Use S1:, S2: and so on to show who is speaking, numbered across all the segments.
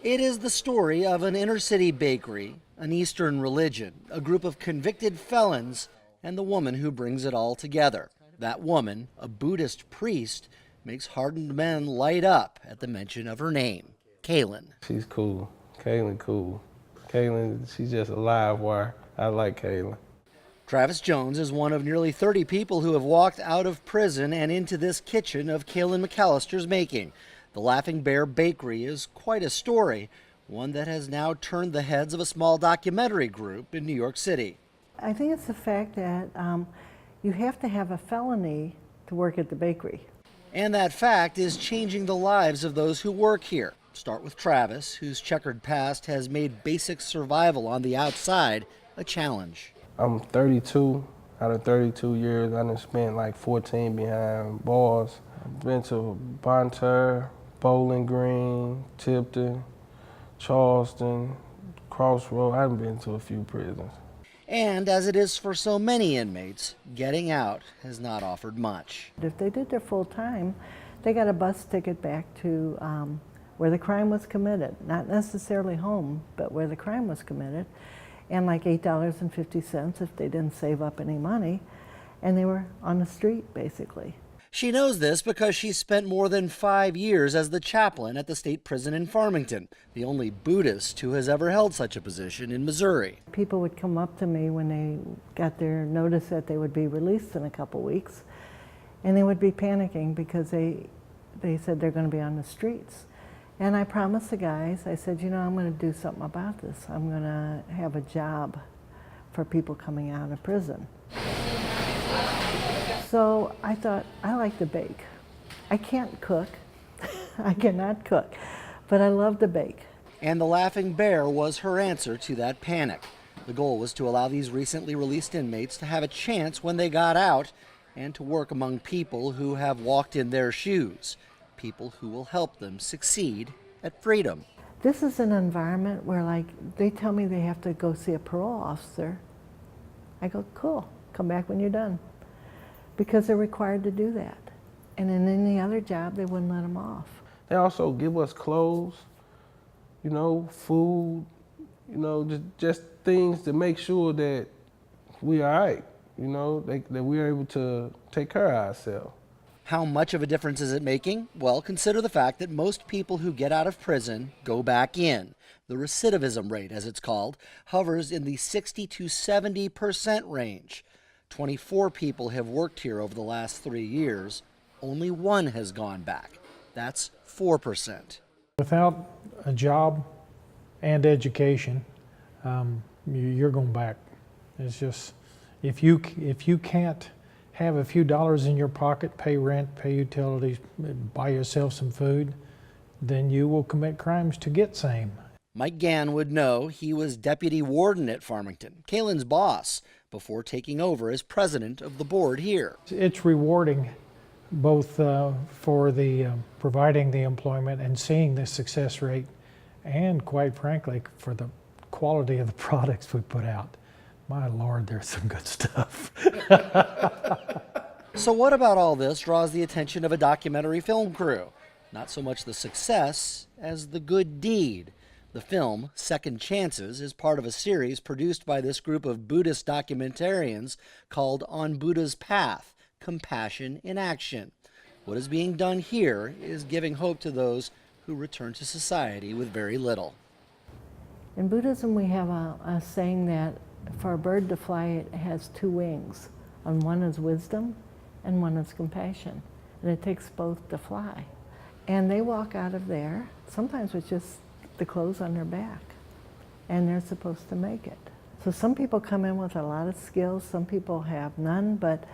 S1: It is the story of an inner-city bakery, an Eastern religion, a group of convicted felons, and the woman who brings it all together. That woman, a Buddhist priest, makes hardened men light up at the mention of her name, Kalen.
S2: She's cool. Kalen cool. Kalen, she's just a live wire. I like Kalen.
S1: Travis Jones is one of nearly 30 people who have walked out of prison and into this kitchen of Kalen McAllister's making. The Laughing Bear Bakery is quite a story, one that has now turned the heads of a small documentary group in New York City.
S3: I think it's the fact that you have to have a felony to work at the bakery.
S1: And that fact is changing the lives of those who work here. Start with Travis, whose checkered past has made basic survival on the outside a challenge.
S2: I'm 32. Out of 32 years, I done spent like 14 behind bars. I've been to Bonter, Bowling Green, Tipton, Charleston, Crossroad. I've been to a few prisons.
S1: And as it is for so many inmates, getting out has not offered much.
S3: If they did their full time, they got a bus ticket back to where the crime was committed. Not necessarily home, but where the crime was committed. And like $8.50 if they didn't save up any money. And they were on the street, basically.
S1: She knows this because she spent more than 5 years as the chaplain at the state prison in Farmington, the only Buddhist who has ever held such a position in Missouri.
S3: People would come up to me when they got their notice that they would be released in a couple weeks, and they would be panicking because they said they're going to be on the streets. And I promised the guys, I said, you know, I'm going to do something about this. I'm going to have a job for people coming out of prison. So I thought, I like to bake. I can't cook, I cannot cook, but I love to bake.
S1: And the Laughing Bear was her answer to that panic. The goal was to allow these recently released inmates to have a chance when they got out and to work among people who have walked in their shoes, people who will help them succeed at freedom.
S3: This is an environment where, like, they tell me they have to go see a parole officer. I go, cool, come back when you're done. Because they're required to do that. And in any other job, they wouldn't let them off.
S2: They also give us clothes, you know, food, you know, just things to make sure that we all right, you know, that we're able to take care of ourselves.
S1: How much of a difference is it making? Well, consider the fact that most people who get out of prison go back in. The recidivism rate, as it's called, hovers in the 60 to 70% range. 24 people have worked here over the last 3 years. Only one has gone back. That's 4%.
S4: Without a job and education, you're going back. It's just, if you can't have a few dollars in your pocket, pay rent, pay utilities, buy yourself some food, then you will commit crimes to get same.
S1: Mike Gann would know. He was deputy warden at Farmington, Kalen's boss, before taking over as president of the board here.
S4: It's rewarding both for the providing the employment and seeing the success rate, and quite frankly for the quality of the products we put out. My Lord, there's some good stuff.
S1: So what about all this draws the attention of a documentary film crew? Not so much the success as the good deed. The film, Second Chances, is part of a series produced by this group of Buddhist documentarians called On Buddha's Path, Compassion in Action. What is being done here is giving hope to those who return to society with very little.
S3: In Buddhism, we have a saying that for a bird to fly, it has two wings. And one is wisdom and one is compassion. And it takes both to fly. And they walk out of there, sometimes with just the clothes on their back, and they're supposed to make it. So some people come in with a lot of skills, some people have none, but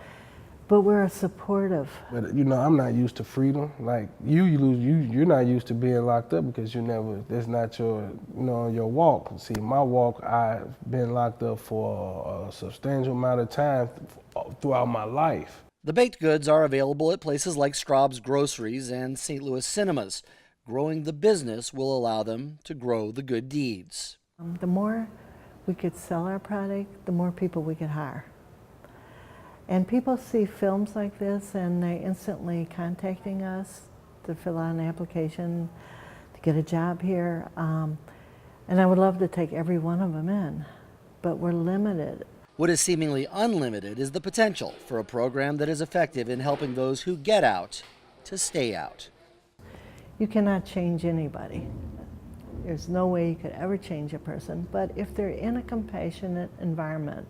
S3: we're supportive.
S2: But you know, I'm not used to freedom. Like you're not used to being locked up because that's not your, you know, your walk. See, my walk, I've been locked up for a substantial amount of time throughout my life.
S1: The baked goods are available at places like Straub's Groceries and St. Louis Cinemas. Growing the business will allow them to grow the good deeds.
S3: The more we could sell our product, the more people we could hire. And people see films like this and they instantly contacting us. to fill out an application to get a job here. And I would love to take every one of them in, but we're limited.
S1: What is seemingly unlimited is the potential for a program that is effective in helping those who get out to stay out.
S3: You cannot change anybody. There's no way you could ever change a person, but if they're in a compassionate environment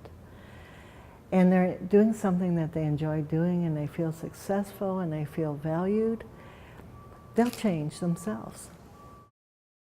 S3: and they're doing something that they enjoy doing and they feel successful and they feel valued, they'll change themselves.